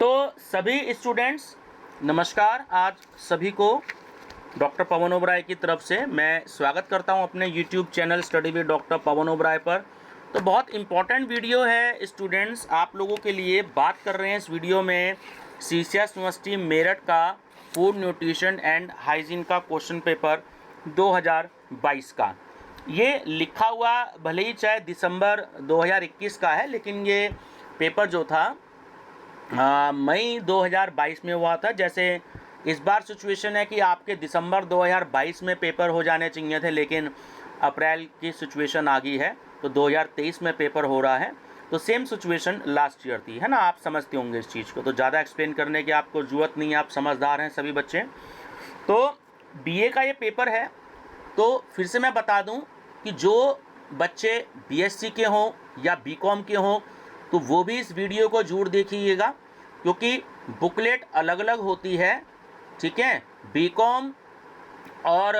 तो सभी स्टूडेंट्स नमस्कार। आज सभी को डॉक्टर पवन ओबराय की तरफ से मैं स्वागत करता हूं अपने YouTube channel study with doctor Pawan Oberoi पर। तो बहुत इम्पॉर्टेंट वीडियो है स्टूडेंट्स, आप लोगों के लिए बात कर रहे हैं इस वीडियो में सीसीएस यूनिवर्सिटी मेरठ का फूड न्यूट्रिशन एंड हाइजीन का क्वेश्चन पेपर 2022 का। ये लिखा हुआ भले ही चाहे दिसंबर 2021 का है, लेकिन ये पेपर जो था मई 2022 में हुआ था। जैसे इस बार सिचुएशन है कि आपके दिसंबर 2022 में पेपर हो जाने चाहिए थे, लेकिन अप्रैल की सिचुएशन आ गई है तो 2023 में पेपर हो रहा है। तो सेम सिचुएशन लास्ट ईयर थी, है ना। आप समझते होंगे इस चीज़ को, तो ज़्यादा एक्सप्लेन करने की आपको ज़रूरत नहीं है, आप समझदार हैं सभी बच्चे। तो बीए का ये पेपर है। तो फिर से मैं बता दूं कि जो बच्चे बीएससी के हों या बीकॉम के हों तो वो भी इस वीडियो को जरूर देखिएगा, क्योंकि बुकलेट अलग अलग होती है, ठीक है। बीकॉम और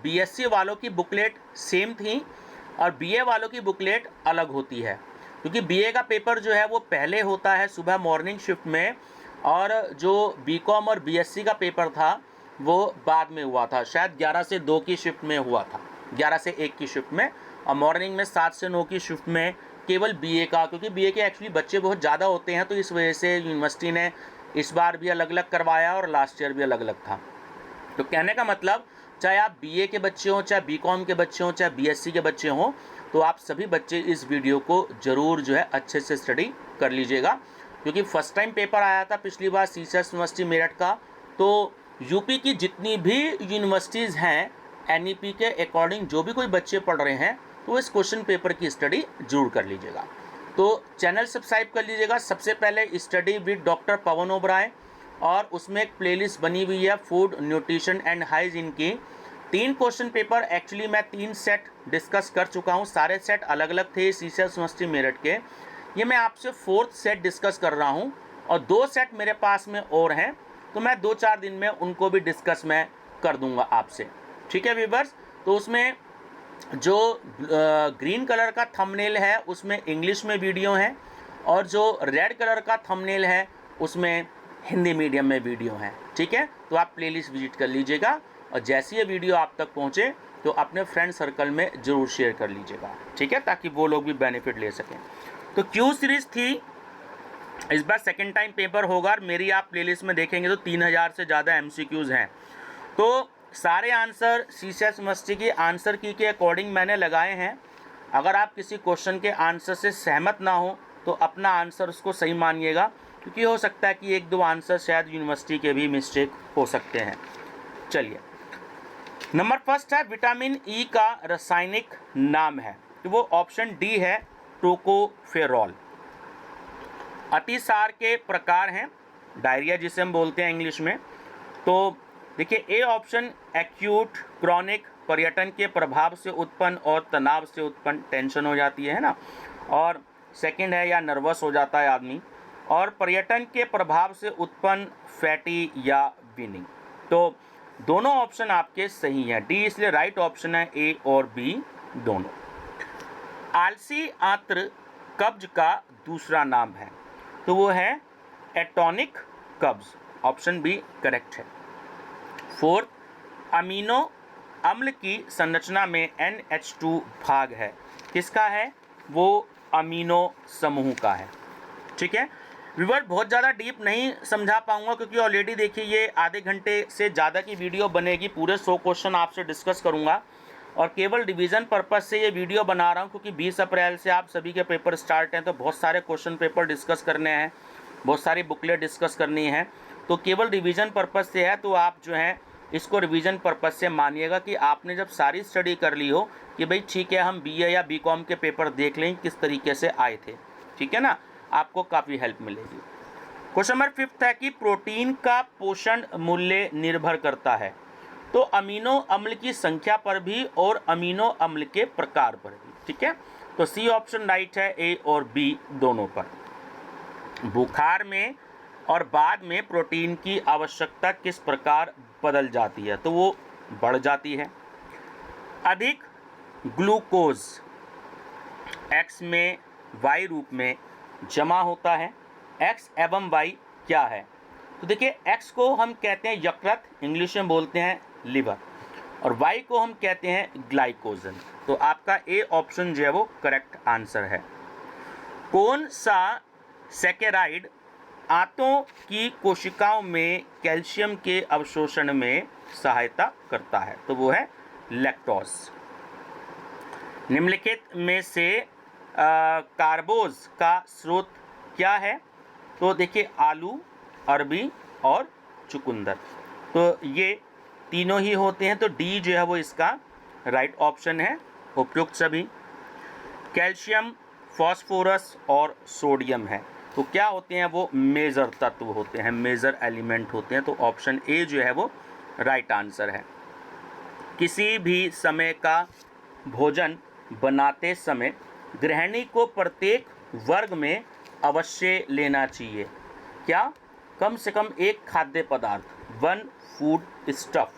बीएससी वालों की बुकलेट सेम थी और बीए वालों की बुकलेट अलग होती है, क्योंकि बीए का पेपर जो है वो पहले होता है सुबह मॉर्निंग शिफ्ट में, और जो बीकॉम और बीएससी का पेपर था वो बाद में हुआ था, शायद 11 से 2 की शिफ्ट में हुआ था, 11 से 1 की शिफ्ट में, और मॉर्निंग में 7 से 9 की शिफ्ट में केवल बीए का, क्योंकि बीए के एक्चुअली बच्चे बहुत ज़्यादा होते हैं, तो इस वजह से यूनिवर्सिटी ने इस बार भी अलग अलग करवाया और लास्ट ईयर भी अलग अलग था। तो कहने का मतलब, चाहे आप बीए के बच्चे हों, चाहे बीकॉम के बच्चे हों, चाहे बीएससी के बच्चे हों, तो आप सभी बच्चे इस वीडियो को ज़रूर जो है अच्छे से स्टडी कर लीजिएगा, क्योंकि फर्स्ट टाइम पेपर आया था पिछली बार सीसीएस यूनिवर्सिटी मेरठ का। तो यूपी की जितनी भी यूनिवर्सिटीज़ हैं एनईपी के अकॉर्डिंग जो भी कोई बच्चे पढ़ रहे हैं तो इस क्वेश्चन पेपर की स्टडी जरूर कर लीजिएगा। तो चैनल सब्सक्राइब कर लीजिएगा। सबसे पहले study with doctor Pawan Oberoi, और उसमें एक प्लेलिस्ट बनी हुई है फूड न्यूट्रिशन एंड हाइजीन की। 3 क्वेश्चन पेपर एक्चुअली मैं 3 सेट डिस्कस कर चुका हूँ, सारे सेट अलग अलग थे सीसीएस यूनिवर्सिटी मेरठ के। ये मैं आपसे 4th सेट डिस्कस कर रहा हूँ और 2 सेट मेरे पास में और हैं, तो मैं 2-4 दिन में उनको भी डिस्कस मैं कर दूंगा आपसे, ठीक है व्यूअर्स। तो उसमें जो ग्रीन कलर का थंबनेल है उसमें इंग्लिश में वीडियो है, और जो रेड कलर का थंबनेल है उसमें हिंदी मीडियम में वीडियो है, ठीक है। तो आप प्लेलिस्ट विजिट कर लीजिएगा, और जैसे ये वीडियो आप तक पहुँचे तो अपने फ्रेंड सर्कल में ज़रूर शेयर कर लीजिएगा, ठीक है, ताकि वो लोग भी बेनिफिट ले सकें। तो क्यू सीरीज़ थी, इस बार सेकेंड टाइम पेपर होगा, और मेरी आप प्लेलिस्ट में देखेंगे तो 3000 से ज़्यादा एमसीक्यूज़ हैं। तो सारे आंसर सीसीएस यूनिवर्सिटी की आंसर की के अकॉर्डिंग मैंने लगाए हैं। अगर आप किसी क्वेश्चन के आंसर से सहमत ना हो तो अपना आंसर उसको सही मानिएगा, क्योंकि हो सकता है कि 1-2 आंसर शायद यूनिवर्सिटी के भी मिस्टेक हो सकते हैं। चलिए, नंबर फर्स्ट है विटामिन ई का रासायनिक नाम है, तो वो ऑप्शन डी है टोकोफेरॉल। अतिसार के प्रकार हैं, डायरिया जिसे हम बोलते हैं इंग्लिश में। तो देखिए, ए ऑप्शन एक्यूट क्रॉनिक, पर्यटन के प्रभाव से उत्पन्न और तनाव से उत्पन्न टेंशन हो जाती है ना, और सेकंड है या नर्वस हो जाता है आदमी, और पर्यटन के प्रभाव से उत्पन्न फैटी या वीनिंग। तो दोनों ऑप्शन आपके सही हैं, डी इसलिए राइट ऑप्शन है, ए और बी दोनों। आलसी आंत्र कब्ज का दूसरा नाम है, तो वो है एटॉनिक कब्ज, ऑप्शन बी करेक्ट है। 4th, अमीनो अम्ल की संरचना में NH2 भाग है, किसका है, वो अमीनो समूह का है, ठीक है। व्यूअर, बहुत ज़्यादा डीप नहीं समझा पाऊंगा, क्योंकि ऑलरेडी देखिए ये आधे घंटे से ज़्यादा की वीडियो बनेगी, पूरे 100 क्वेश्चन आपसे डिस्कस करूंगा, और केवल रिवीजन पर्पस से ये वीडियो बना रहा हूँ, क्योंकि 20 अप्रैल से आप सभी के पेपर स्टार्ट हैं, तो बहुत सारे क्वेश्चन पेपर डिस्कस करने हैं, बहुत सारी बुकलेट डिस्कस करनी है, तो केवल रिवीजन पर्पस से है। तो आप जो है इसको रिवीजन पर्पस से मानिएगा कि आपने जब सारी स्टडी कर ली हो कि भाई ठीक है हम बीए या बीकॉम के पेपर देख लें किस तरीके से आए थे, ठीक है ना, आपको काफ़ी हेल्प मिलेगी। क्वेश्चन नंबर 5th है कि प्रोटीन का पोषण मूल्य निर्भर करता है, तो अमीनो अम्ल की संख्या पर भी और अमीनो अम्ल के प्रकार पर भी, ठीक है। तो सी ऑप्शन राइट है, ए और बी दोनों पर। बुखार में और बाद में प्रोटीन की आवश्यकता किस प्रकार बदल जाती है, तो वो बढ़ जाती है। अधिक ग्लूकोज एक्स में वाई रूप में जमा होता है, एक्स एवं वाई क्या है? तो देखिए X को हम कहते हैं यकृत, इंग्लिश में बोलते हैं लिवर, और Y को हम कहते हैं ग्लाइकोजन। तो आपका ए ऑप्शन जो है वो करेक्ट आंसर है। कौन सा सैकेराइड आंतों की कोशिकाओं में कैल्शियम के अवशोषण में सहायता करता है? तो वो है लैक्टोज। निम्नलिखित में से कार्बोज का स्रोत क्या है? तो देखिए आलू, अरबी और चुकंदर, तो ये तीनों ही होते हैं, तो डी जो है वो इसका राइट ऑप्शन है। उपयुक्त सभी। कैल्शियम, फास्फोरस और सोडियम है, तो क्या होते हैं? वो मेजर तत्व होते हैं, मेजर एलिमेंट होते हैं, तो ऑप्शन ए जो है वो राइट आंसर है। किसी भी समय का भोजन बनाते समय गृहिणी को प्रत्येक वर्ग में अवश्य लेना चाहिए क्या? कम से कम एक खाद्य पदार्थ, 1 फूड स्टफ।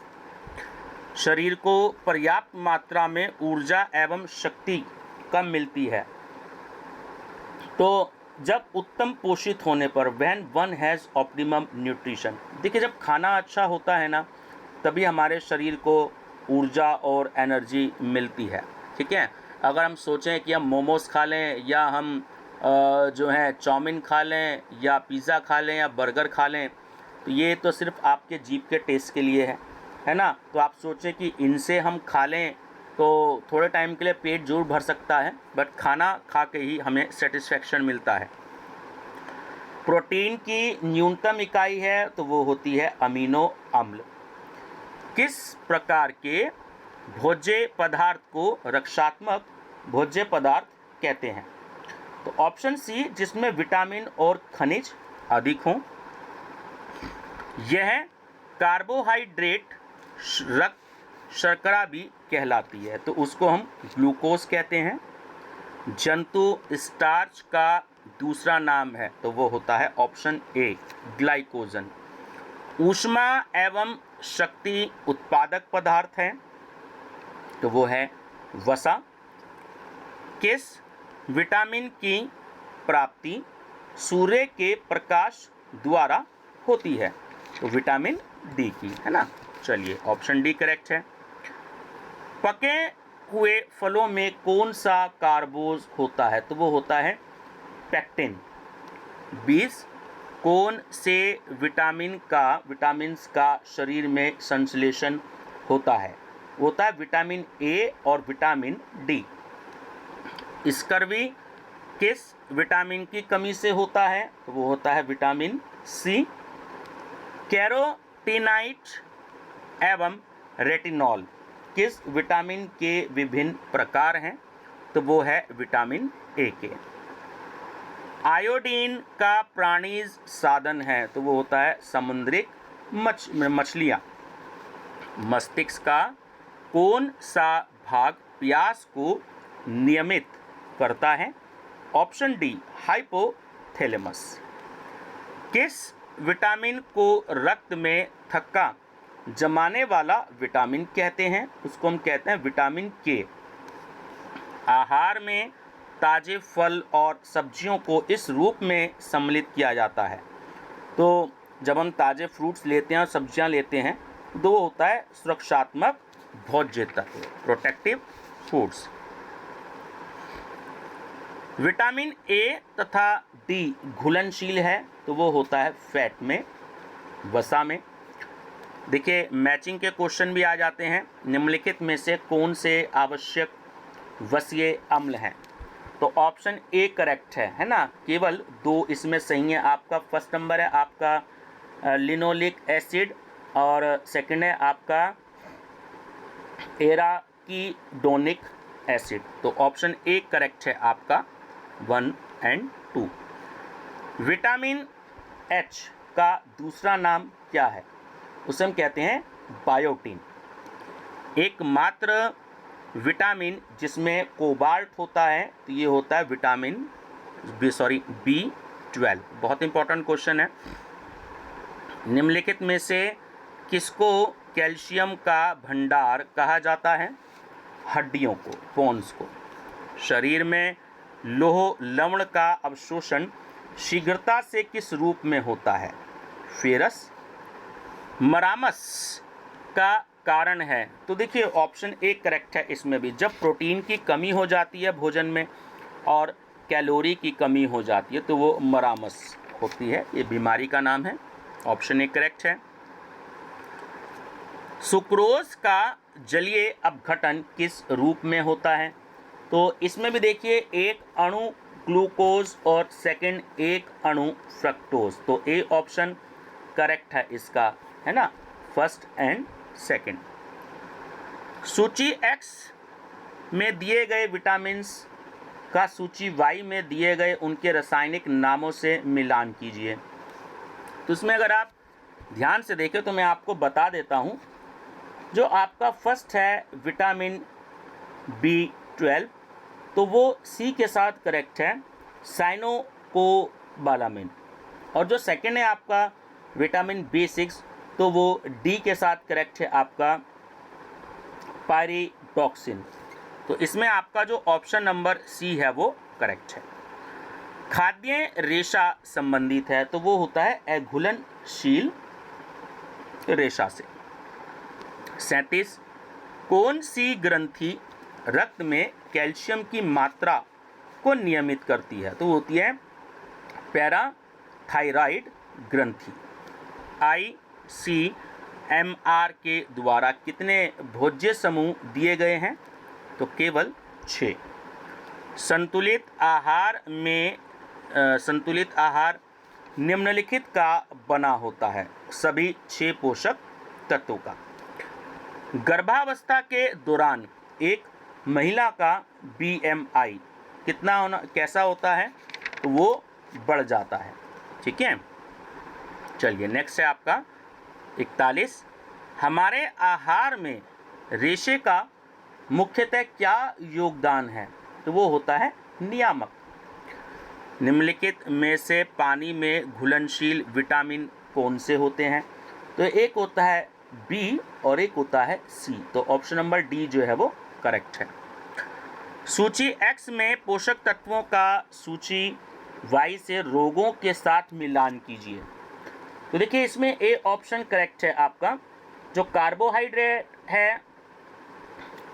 शरीर को पर्याप्त मात्रा में ऊर्जा एवं शक्ति कम मिलती है, तो जब उत्तम पोषित होने पर when one has optimum nutrition. देखिए जब खाना अच्छा होता है ना, तभी हमारे शरीर को ऊर्जा और एनर्जी मिलती है। ठीक है, अगर हम सोचें कि हम मोमोज खा लें या हम जो है चाउमीन खा लें या पिज़्ज़ा खा लें या बर्गर खा लें, तो ये तो सिर्फ आपके जीभ के टेस्ट के लिए है ना। तो आप सोचें कि इनसे हम खा लें तो थोड़े टाइम के लिए पेट जरूर भर सकता है, बट खाना खा के ही हमें सेटिस्फैक्शन मिलता है। प्रोटीन की न्यूनतम इकाई है तो वो होती है अमीनो अम्ल। किस प्रकार के भोज्य पदार्थ को रक्षात्मक भोज्य पदार्थ कहते हैं? तो ऑप्शन सी, जिसमें विटामिन और खनिज अधिक हों। यह कार्बोहाइड्रेट रक्त शर्करा भी कहलाती है, तो उसको हम ग्लूकोज कहते हैं। जंतु स्टार्च का दूसरा नाम है, तो वो होता है ऑप्शन ए ग्लाइकोजन। ऊष्मा एवं शक्ति उत्पादक पदार्थ है, तो वो है वसा। किस विटामिन की प्राप्ति सूर्य के प्रकाश द्वारा होती है? तो विटामिन डी की, है ना। चलिए ऑप्शन डी करेक्ट है। पके हुए फलों में कौन सा कार्बोज होता है? तो वो होता है पेक्टिन। 20 कौन से विटामिन्स का शरीर में संश्लेषण होता है? होता है विटामिन ए और विटामिन डी। स्कर्वी किस विटामिन की कमी से होता है? तो वो होता है विटामिन सी। कैरोटीनाइट एवं रेटिनॉल किस विटामिन के विभिन्न प्रकार हैं? तो वो है विटामिन ए के। आयोडीन का प्राणिज साधन है, तो वो होता है समुद्रिक मछलियाँ। मस्तिष्क का कौन सा भाग प्यास को नियमित करता है? Option D hypothalamus. किस विटामिन को रक्त में थक्का जमाने वाला विटामिन कहते हैं? उसको हम कहते हैं विटामिन के। आहार में ताजे फल और सब्जियों को इस रूप में सम्मिलित किया जाता है, तो जब हम ताजे फ्रूट्स लेते हैं और सब्जियां लेते हैं तो वो होता है सुरक्षात्मक भोज्य तत्व, प्रोटेक्टिव फूड्स। विटामिन ए तथा डी घुलनशील है, तो वो होता है फैट में, वसा में। देखिए मैचिंग के क्वेश्चन भी आ जाते हैं। निम्नलिखित में से कौन से आवश्यक वसीय अम्ल हैं? तो ऑप्शन ए करेक्ट है ना। केवल 2 इसमें सही है। आपका फर्स्ट नंबर है आपका लिनोलिक एसिड और सेकंड है आपका एराकीडोनिक एसिड। तो ऑप्शन ए करेक्ट है आपका 1 और 2। विटामिन एच का दूसरा नाम क्या है? उसे हम कहते हैं बायोटिन। एकमात्र विटामिन जिसमें कोबाल्ट होता है, तो ये होता है विटामिन B12। बहुत इंपॉर्टेंट क्वेश्चन है। निम्नलिखित में से किसको कैल्शियम का भंडार कहा जाता है? हड्डियों को, बोन्स को। शरीर में लौह लवण का अवशोषण शीघ्रता से किस रूप में होता है? फेरस। मरामस का कारण है, तो देखिए ऑप्शन ए करेक्ट है इसमें भी। जब प्रोटीन की कमी हो जाती है भोजन में और कैलोरी की कमी हो जाती है तो वो मरामस होती है, ये बीमारी का नाम है। ऑप्शन ए करेक्ट है। सुक्रोज का जलीय अपघटन किस रूप में होता है? तो इसमें भी देखिए एक अणु ग्लूकोज और सेकंड एक अणु फ्रक्टोज, तो ए ऑप्शन करेक्ट है इसका, है ना, फर्स्ट एंड सेकंड। सूची एक्स में दिए गए विटामिन्स का सूची वाई में दिए गए उनके रासायनिक नामों से मिलान कीजिए। तो इसमें अगर आप ध्यान से देखें तो मैं आपको बता देता हूं। जो आपका फर्स्ट है विटामिन B12, तो वो सी के साथ करेक्ट है, साइनोकोबालामिन। और जो सेकंड है आपका विटामिन B6, तो वो डी के साथ करेक्ट है आपका पायरिडॉक्सिन। तो इसमें आपका जो ऑप्शन नंबर सी है वो करेक्ट है। खाद्य रेशा संबंधित है, तो वो होता है अघुलनशील रेशा से। 37, कौन सी ग्रंथि रक्त में कैल्शियम की मात्रा को नियमित करती है? तो होती है पैराथायराइड ग्रंथि। ICMR के द्वारा कितने भोज्य समूह दिए गए हैं? तो केवल 6। संतुलित आहार निम्नलिखित का बना होता है, सभी 6 पोषक तत्वों का। गर्भावस्था के दौरान एक महिला का BMI कितना होना, कैसा होता है? तो वो बढ़ जाता है, ठीक है। चलिए नेक्स्ट है आपका 41, हमारे आहार में रेशे का मुख्यतः क्या योगदान है? तो वो होता है नियामक। निम्नलिखित में से पानी में घुलनशील विटामिन कौन से होते हैं? तो एक होता है बी और एक होता है सी, तो ऑप्शन नंबर डी जो है वो करेक्ट है। सूची एक्स में पोषक तत्वों का सूची वाई से रोगों के साथ मिलान कीजिए। तो देखिए इसमें ए ऑप्शन करेक्ट है आपका। जो कार्बोहाइड्रेट है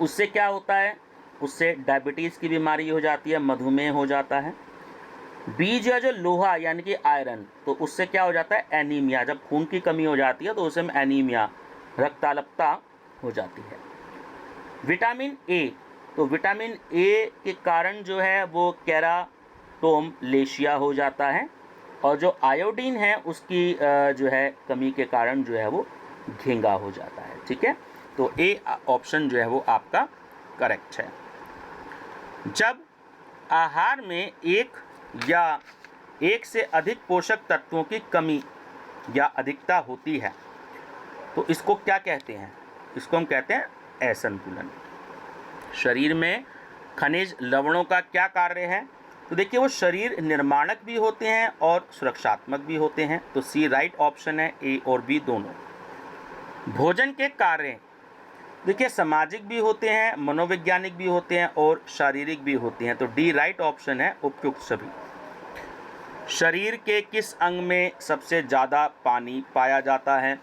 उससे क्या होता है? उससे डायबिटीज़ की बीमारी हो जाती है, मधुमेह हो जाता है। बी जो है जो लोहा यानी कि आयरन, तो उससे क्या हो जाता है? एनीमिया, जब खून की कमी हो जाती है तो उसे में एनीमिया, रक्ताल्पता हो जाती है। विटामिन ए, तो विटामिन ए के कारण जो है वो केराटोमलेशिया हो जाता है, और जो आयोडीन है उसकी जो है कमी के कारण जो है वो घेंगा हो जाता है, ठीक है। तो ए ऑप्शन जो है वो आपका करेक्ट है। जब आहार में एक या एक से अधिक पोषक तत्वों की कमी या अधिकता होती है तो इसको क्या कहते हैं? इसको हम कहते हैं असंतुलन। शरीर में खनिज लवणों का क्या कार्य है? तो देखिए वो शरीर निर्माणक भी होते हैं और सुरक्षात्मक भी होते हैं, तो सी राइट ऑप्शन है, ए और बी दोनों। भोजन के कार्य देखिए सामाजिक भी होते हैं, मनोवैज्ञानिक भी होते हैं और शारीरिक भी होते हैं, तो डी राइट ऑप्शन है, उपयुक्त सभी। शरीर के किस अंग में सबसे ज़्यादा पानी पाया जाता है?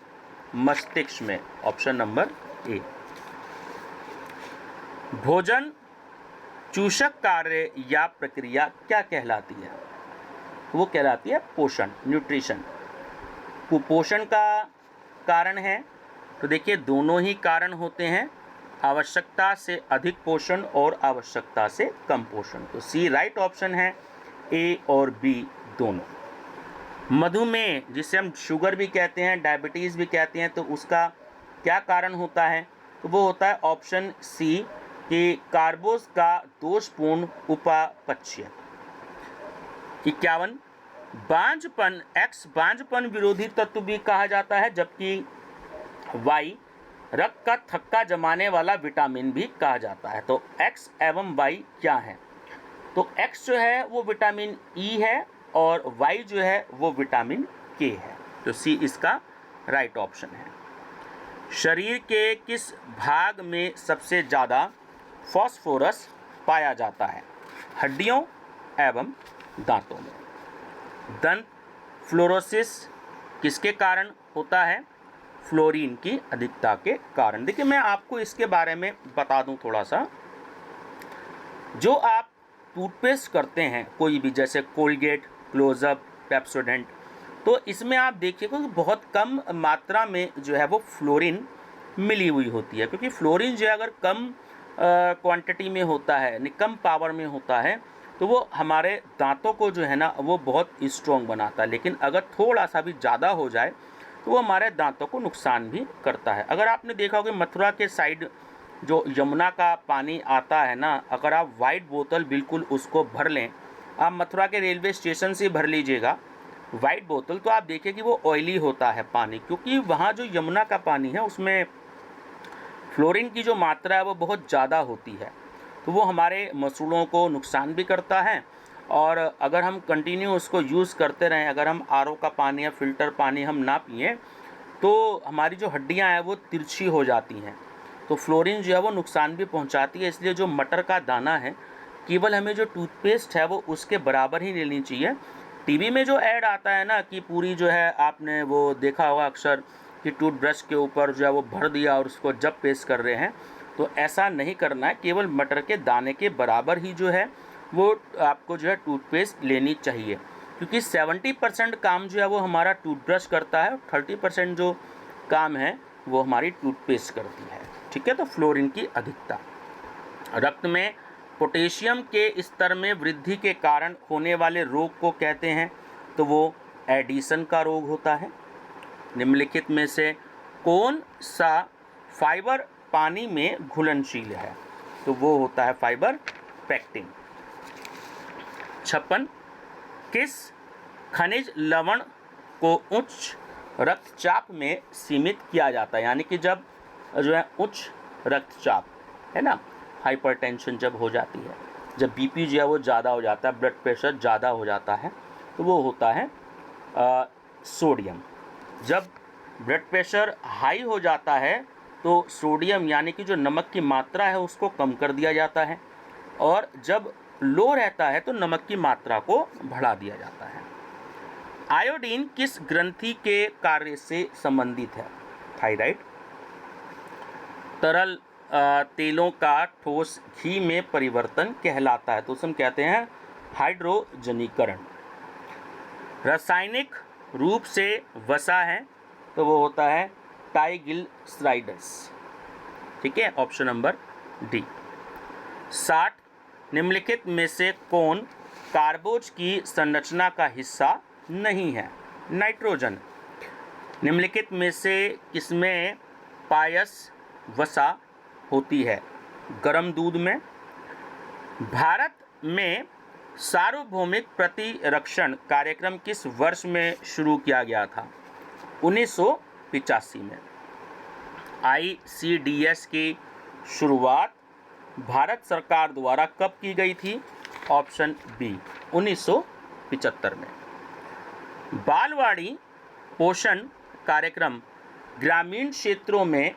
मस्तिष्क में, ऑप्शन नंबर ए। भोजन चूषक कार्य या प्रक्रिया क्या कहलाती है? वो कहलाती है पोषण, न्यूट्रिशन। कुपोषण का कारण है, तो देखिए दोनों ही कारण होते हैं, आवश्यकता से अधिक पोषण और आवश्यकता से कम पोषण, तो सी राइट ऑप्शन है, ए और बी दोनों। मधुमेह जिसे हम शुगर भी कहते हैं, डायबिटीज़ भी कहते हैं, तो उसका क्या कारण होता है? तो वो होता है ऑप्शन सी कि कार्बोज का दोषपूर्ण उपापचय। 51, बांझपन एक्स बांझपन विरोधी तत्व भी कहा जाता है, जबकि वाई रक्त का थक्का जमाने वाला विटामिन भी कहा जाता है। तो एक्स एवं वाई क्या है? तो एक्स जो है वो विटामिन ई है और वाई जो है वो विटामिन के है, तो सी इसका राइट ऑप्शन है। शरीर के किस भाग में सबसे ज़्यादा फास्फोरस पाया जाता है? हड्डियों एवं दांतों में। दंत फ्लोरोसिस किसके कारण होता है? फ्लोरीन की अधिकता के कारण। देखिए मैं आपको इसके बारे में बता दूं थोड़ा सा। जो आप टूथपेस्ट करते हैं कोई भी, जैसे कोलगेट, क्लोजअप, पेप्सोडेंट, तो इसमें आप देखिएगा कि बहुत कम मात्रा में जो है वो फ्लोरीन मिली हुई होती है, क्योंकि फ्लोरीन जो है अगर कम क्वांटिटी में होता है, कम पावर में होता है, तो वो हमारे दांतों को जो है ना वो बहुत स्ट्रॉन्ग बनाता है। लेकिन अगर थोड़ा सा भी ज़्यादा हो जाए तो वो हमारे दांतों को नुकसान भी करता है। अगर आपने देखा होगा मथुरा के साइड जो यमुना का पानी आता है ना, अगर आप वाइट बोतल बिल्कुल उसको भर लें, आप मथुरा के रेलवे स्टेशन से भर लीजिएगा वाइट बोतल, तो आप देखिए कि वो ऑयली होता है पानी, क्योंकि वहाँ जो यमुना का पानी है उसमें फ्लोरीन की जो मात्रा है वो बहुत ज़्यादा होती है, तो वो हमारे मसूड़ों को नुकसान भी करता है। और अगर हम कंटिन्यू उसको यूज़ करते रहें, अगर हम आरओ का पानी या फ़िल्टर पानी हम ना पिएं, तो हमारी जो हड्डियां हैं वो तिरछी हो जाती हैं, तो फ्लोरीन जो है वो नुकसान भी पहुंचाती है। इसलिए जो मटर का दाना है, केवल हमें जो टूथपेस्ट है वो उसके बराबर ही लेनी चाहिए। टीवी में जो ऐड आता है ना कि पूरी जो है, आपने वो देखा होगा अक्सर कि टूथब्रश के ऊपर जो है वो भर दिया और उसको जब पेस्ट कर रहे हैं, तो ऐसा नहीं करना है। केवल मटर के दाने के बराबर ही जो है वो आपको जो है टूथपेस्ट लेनी चाहिए, क्योंकि 70% काम जो है वो हमारा टूथब्रश करता है, 30% जो काम है वो हमारी टूथपेस्ट करती है। ठीक है, तो फ्लोरीन की अधिकता। रक्त में पोटेशियम के स्तर में वृद्धि के कारण होने वाले रोग को कहते हैं, तो वो एडिसन का रोग होता है। निम्नलिखित में से कौन सा फाइबर पानी में घुलनशील है? तो वो होता है फाइबर पेक्टिन। 56 किस खनिज लवण को उच्च रक्तचाप में सीमित किया जाता है? यानी कि जब जो है उच्च रक्तचाप है ना, हाइपरटेंशन जब हो जाती है, जब बीपी जो है वो ज़्यादा हो जाता है, ब्लड प्रेशर ज़्यादा हो जाता है, तो वो होता है सोडियम। जब ब्लड प्रेशर हाई हो जाता है तो सोडियम यानी कि जो नमक की मात्रा है उसको कम कर दिया जाता है, और जब लो रहता है तो नमक की मात्रा को बढ़ा दिया जाता है। आयोडीन किस ग्रंथि के कार्य से संबंधित है? थायराइड। तरल तेलों का ठोस घी में परिवर्तन कहलाता है, तो उसे हम कहते हैं हाइड्रोजनीकरण। रासायनिक रूप से वसा है, तो वो होता है टाइग्लिसराइड्स। ठीक है, ऑप्शन नंबर डी। 60 निम्नलिखित में से कौन कार्बोज की संरचना का हिस्सा नहीं है? नाइट्रोजन। निम्नलिखित में से किसमें पायस वसा होती है? गर्म दूध में। भारत में सार्वभौमिक प्रतिरक्षण कार्यक्रम किस वर्ष में शुरू किया गया था? 1985 में। ICDS की शुरुआत भारत सरकार द्वारा कब की गई थी? ऑप्शन बी, 1975 में। बालवाड़ी पोषण कार्यक्रम ग्रामीण क्षेत्रों में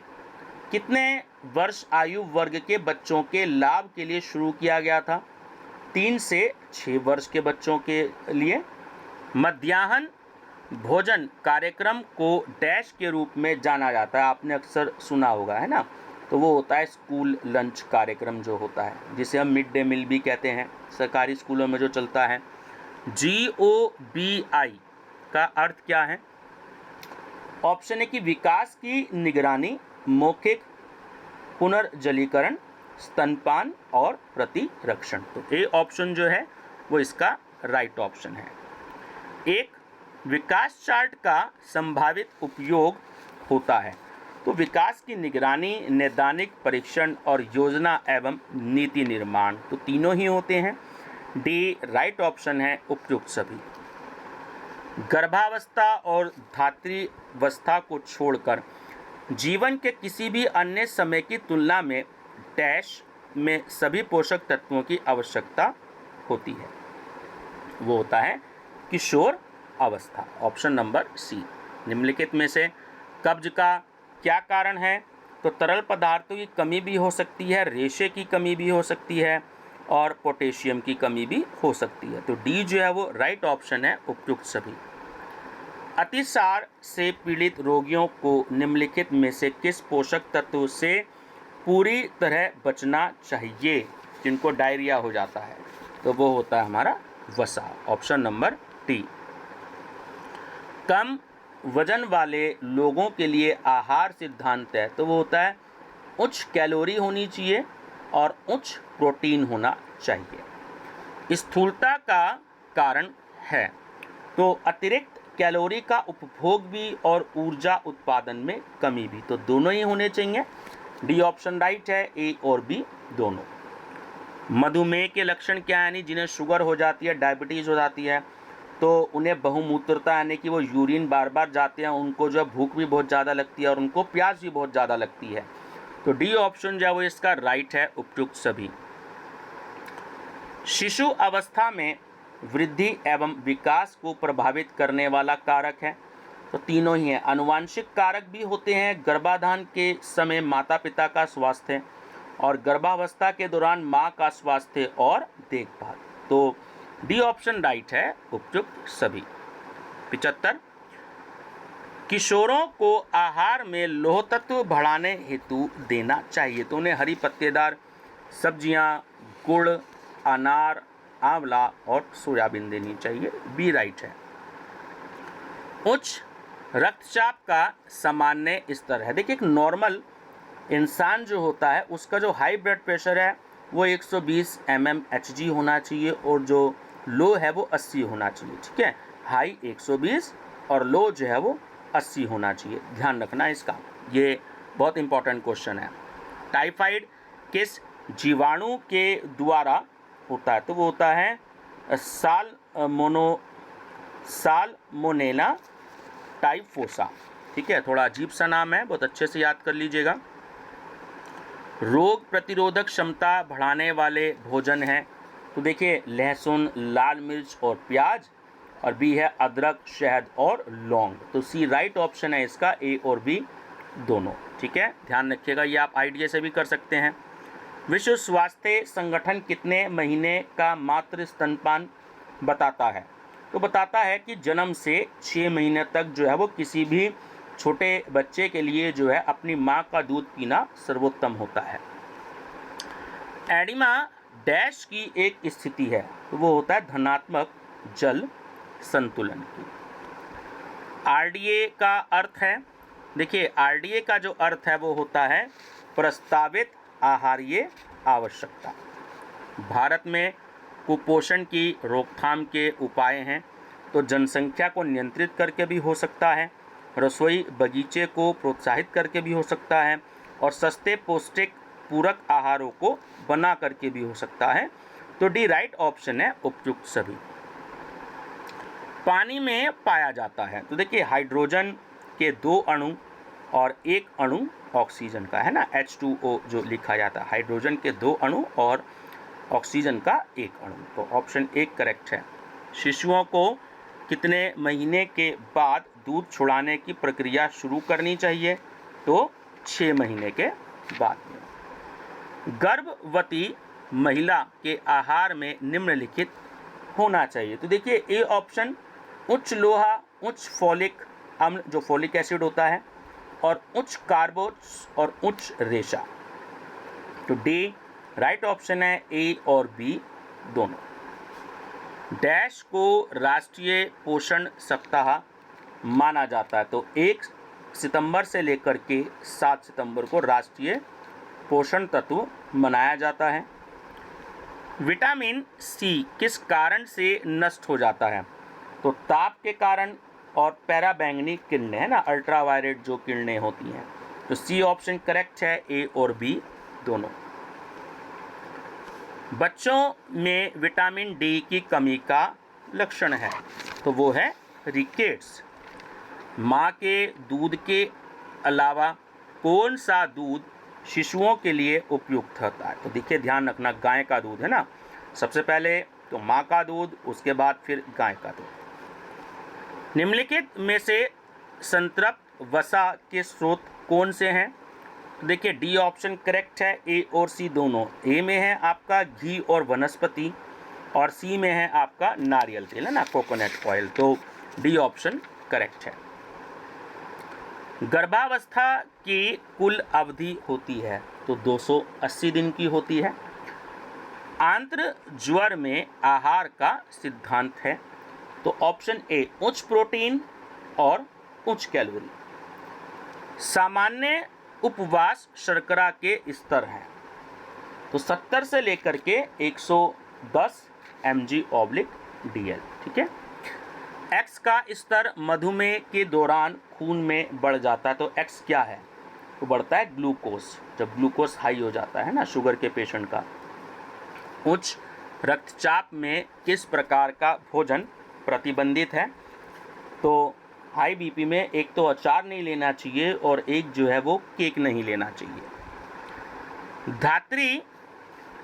कितने वर्ष आयु वर्ग के बच्चों के लाभ के लिए शुरू किया गया था? 3 से 6 वर्ष के बच्चों के लिए। मध्याह्न भोजन कार्यक्रम को डैश के रूप में जाना जाता है, आपने अक्सर सुना होगा, है ना, तो वो होता है स्कूल लंच कार्यक्रम जो होता है, जिसे हम मिड डे मील भी कहते हैं, सरकारी स्कूलों में जो चलता है। GOBI का अर्थ क्या है? ऑप्शन है कि विकास की निगरानी, मौखिक पुनर्जलीकरण, स्तनपान और प्रतिरक्षण। तो ए ऑप्शन जो है वो इसका राइट ऑप्शन है। एक विकास चार्ट का संभावित उपयोग होता है, तो विकास की निगरानी, नैदानिक परीक्षण और योजना एवं नीति निर्माण, तो तीनों ही होते हैं। डी राइट ऑप्शन है, उपयुक्त सभी। गर्भावस्था और धात्रीवस्था को छोड़कर जीवन के किसी भी अन्य समय की तुलना में डैश में सभी पोषक तत्वों की आवश्यकता होती है, वो होता है किशोर अवस्था। Option number C. निम्नलिखित में से कब्ज का क्या कारण है? तो तरल पदार्थों की कमी भी हो सकती है, रेशे की कमी भी हो सकती है और पोटेशियम की कमी भी हो सकती है, तो डी जो है वो राइट ऑप्शन है, उपयुक्त सभी। अतिसार से पीड़ित रोगियों को निम्नलिखित में से किस पोषक तत्व से पूरी तरह बचना चाहिए जिनको डायरिया हो जाता है? तो वो होता है हमारा वसा, ऑप्शन नंबर डी। कम वजन वाले लोगों के लिए आहार सिद्धांत है, तो वो होता है उच्च कैलोरी होनी चाहिए और उच्च प्रोटीन होना चाहिए। स्थूलता का कारण है, तो अतिरिक्त कैलोरी का उपभोग भी और ऊर्जा उत्पादन में कमी भी, तो दोनों ही होने चाहिए। डी ऑप्शन राइट है, ए और बी दोनों। मधुमेह के लक्षण क्या है? यानी जिन्हें शुगर हो जाती है, डायबिटीज़ हो जाती है, तो उन्हें बहुमूत्रता यानी कि वो यूरिन बार बार जाते हैं, उनको जो भूख भी बहुत ज़्यादा लगती है और उनको प्यास भी बहुत ज़्यादा लगती है। तो डी ऑप्शन जो है वो इसका राइट है, उपयुक्त सभी। शिशु अवस्था में वृद्धि एवं विकास को प्रभावित करने वाला कारक है, तो तीनों ही हैं। आनुवांशिक कारक भी होते हैं, गर्भाधान के समय माता पिता का स्वास्थ्य और गर्भावस्था के दौरान माँ का स्वास्थ्य और देखभाल, तो डी ऑप्शन राइट है, उपयुक्त सभी। 75 किशोरों को आहार में लौह तत्व बढ़ाने हेतु देना चाहिए, तो उन्हें हरी पत्तेदार सब्जियां, गुड़, अनार, आंवला और सोयाबीन देनी चाहिए, बी राइट है। उच्च रक्तचाप का सामान्य स्तर है, देखिए एक नॉर्मल इंसान जो होता है उसका जो हाई ब्लड प्रेशर है वो 120 mmHg होना चाहिए और जो लो है वो 80 होना चाहिए, ठीक है। हाई 120 और लो जो है वो 80 होना चाहिए, ध्यान रखना इसका, ये बहुत इंपॉर्टेंट क्वेश्चन है। टाइफाइड किस जीवाणु के द्वारा होता है? तो वो होता है साल्मोनेला टाइफोसा, ठीक है, थोड़ा अजीब सा नाम है, बहुत अच्छे से याद कर लीजिएगा। रोग प्रतिरोधक क्षमता बढ़ाने वाले भोजन हैं, तो देखिए लहसुन, लाल मिर्च और प्याज, और बी है अदरक, शहद और लौंग, तो सी राइट ऑप्शन है इसका, ए और बी दोनों, ठीक है, ध्यान रखिएगा। ये आप आइडिया से भी कर सकते हैं। विश्व स्वास्थ्य संगठन कितने महीने का मातृ स्तनपान बताता है? तो बताता है कि जन्म से 6 महीने तक जो है वो किसी भी छोटे बच्चे के लिए जो है अपनी माँ का दूध पीना सर्वोत्तम होता है। एडिमा डैश की एक स्थिति है, तो वो होता है धनात्मक जल संतुलन की। आरडीए का अर्थ है, देखिए आरडीए का जो अर्थ है वो होता है प्रस्तावित आहारीय आवश्यकता। भारत में कुपोषण की रोकथाम के उपाय हैं, तो जनसंख्या को नियंत्रित करके भी हो सकता है, रसोई बगीचे को प्रोत्साहित करके भी हो सकता है, और सस्ते पौष्टिक पूरक आहारों को बना करके भी हो सकता है, तो डी राइट ऑप्शन है, उपयुक्त सभी। पानी में पाया जाता है, तो देखिए हाइड्रोजन के 2 अणु और 1 अणु ऑक्सीजन का है ना, H2O जो लिखा जाता है, हाइड्रोजन के 2 अणु और ऑक्सीजन का 1 अणु, तो ऑप्शन 1 करेक्ट है। शिशुओं को कितने महीने के बाद दूध छुड़ाने की प्रक्रिया शुरू करनी चाहिए? तो 6 महीने के बाद में। गर्भवती महिला के आहार में निम्नलिखित होना चाहिए, तो देखिए ए ऑप्शन उच्च लोहा, उच्च फॉलिक अम्ल जो फॉलिक एसिड होता है, और उच्च कार्बोस और उच्च रेशा, तो डी राइट ऑप्शन है, ए और बी दोनों। डैश को राष्ट्रीय पोषण सप्ताह माना जाता है, तो 1 सितंबर से लेकर के 7 सितंबर को राष्ट्रीय पोषण तत्व मनाया जाता है। विटामिन सी किस कारण से नष्ट हो जाता है? तो ताप के कारण और पैराबैंगनी किरणें है ना, अल्ट्रावायलेट जो किरणें होती हैं, तो सी ऑप्शन करेक्ट है, ए और बी दोनों। बच्चों में विटामिन डी की कमी का लक्षण है, तो वो है रिकेट्स। माँ के दूध के अलावा कौन सा दूध शिशुओं के लिए उपयुक्त होता है? तो देखिए ध्यान रखना, गाय का दूध है ना, सबसे पहले तो माँ का दूध, उसके बाद फिर गाय का दूध। निम्नलिखित में से संतृप्त वसा के स्रोत कौन से हैं? देखिए डी ऑप्शन करेक्ट है, ए और सी दोनों। ए में है आपका घी और वनस्पति, और सी में है आपका नारियल तेल है ना, कोकोनट ऑयल, तो डी ऑप्शन करेक्ट है। गर्भावस्था की कुल अवधि होती है तो 280 दिन की होती है। आंत्र ज्वर में आहार का सिद्धांत है तो ऑप्शन ए उच्च प्रोटीन और उच्च कैलोरी। सामान्य उपवास शर्करा के स्तर हैं तो 70 से लेकर के 110 mg/dl, ठीक है। एक्स का स्तर मधुमेह के दौरान खून में बढ़ जाता है तो एक्स क्या है, तो बढ़ता है ग्लूकोज, जब ग्लूकोज हाई हो जाता है ना शुगर के पेशेंट का। उच्च रक्तचाप में किस प्रकार का भोजन प्रतिबंधित है, तो हाई बीपी में एक तो अचार नहीं लेना चाहिए और एक जो है वो केक नहीं लेना चाहिए। धात्री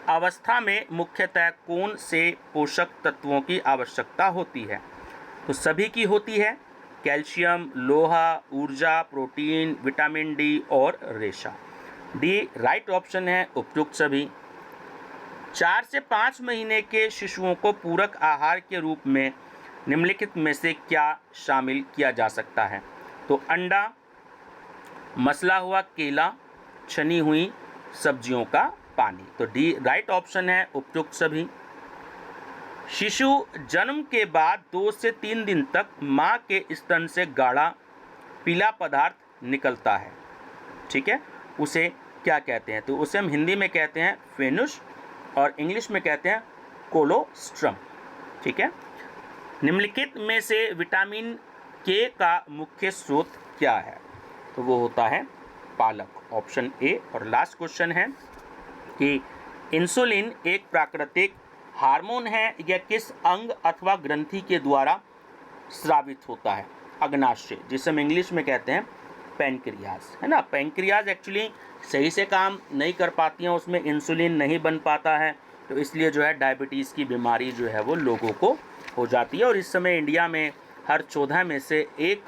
अवस्था में मुख्यतः कौन से पोषक तत्वों की आवश्यकता होती है, तो सभी की होती है, कैल्शियम, लोहा, ऊर्जा, प्रोटीन, विटामिन डी और रेशा। डी राइट ऑप्शन है, उपयुक्त सभी। 4 से 5 महीने के शिशुओं को पूरक आहार के रूप में निम्नलिखित में से क्या शामिल किया जा सकता है, तो अंडा, मसला हुआ केला, छनी हुई सब्जियों का पानी, तो डी राइट ऑप्शन है, उपयुक्त सभी। शिशु जन्म के बाद 2 से 3 दिन तक मां के स्तन से गाढ़ा पीला पदार्थ निकलता है, ठीक है, उसे क्या कहते हैं, तो उसे हम हिंदी में कहते हैं फेनुस और इंग्लिश में कहते हैं कोलोस्ट्रम, ठीक है। निम्नलिखित में से विटामिन के का मुख्य स्रोत क्या है, तो वो होता है पालक, ऑप्शन ए। और लास्ट क्वेश्चन है कि इंसुलिन एक प्राकृतिक हार्मोन है या किस अंग अथवा ग्रंथि के द्वारा स्रावित होता है, अग्नाशय, जिसे हम इंग्लिश में कहते हैं पैनक्रियाज, है ना। पैनक्रियाज एक्चुअली सही से काम नहीं कर पाती हैं, उसमें इंसुलिन नहीं बन पाता है, तो इसलिए जो है डायबिटीज़ की बीमारी जो है वो लोगों को हो जाती है। और इस समय इंडिया में हर 14 में से एक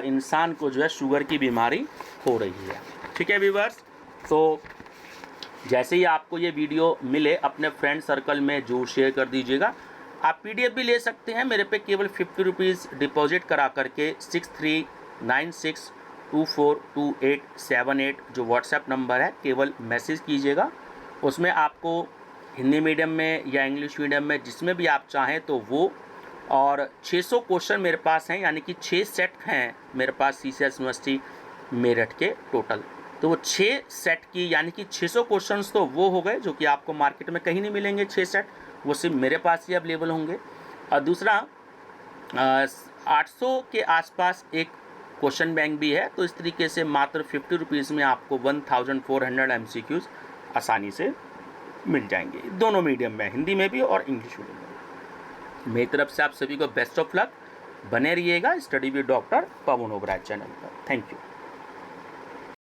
इंसान को जो है शुगर की बीमारी हो रही है, ठीक है व्यूअर्स। तो जैसे ही आपको ये वीडियो मिले अपने फ्रेंड सर्कल में जरूर शेयर कर दीजिएगा। आप PDF भी ले सकते हैं, मेरे पे केवल 50 रुपीज़ डिपॉजिट करा करके 6396242878 जो व्हाट्सएप नंबर है केवल मैसेज कीजिएगा। उसमें आपको हिंदी मीडियम में या इंग्लिश मीडियम में जिसमें भी आप चाहें तो वो, और 600 क्वेश्चन मेरे पास हैं, यानी कि 6 सेट हैं मेरे पास CCS यूनिवर्सिटी मेरठ के टोटल। तो वो 6 सेट की यानी कि 600 क्वेश्चंस तो वो हो गए जो कि आपको मार्केट में कहीं नहीं मिलेंगे 6 सेट, वो सिर्फ मेरे पास ही अवेलेबल होंगे। और दूसरा 800 के आसपास एक क्वेश्चन बैंक भी है, तो इस तरीके से मात्र 50 रुपीज़ में आपको 1400 MCQs आसानी से मिल जाएंगे, दोनों मीडियम में, हिंदी में भी और इंग्लिश मीडियम में। मेरी तरफ से आप सभी को बेस्ट ऑफ लक, बने रहिएगा study with doctor Pawan Oberoi channel पर। Thank you.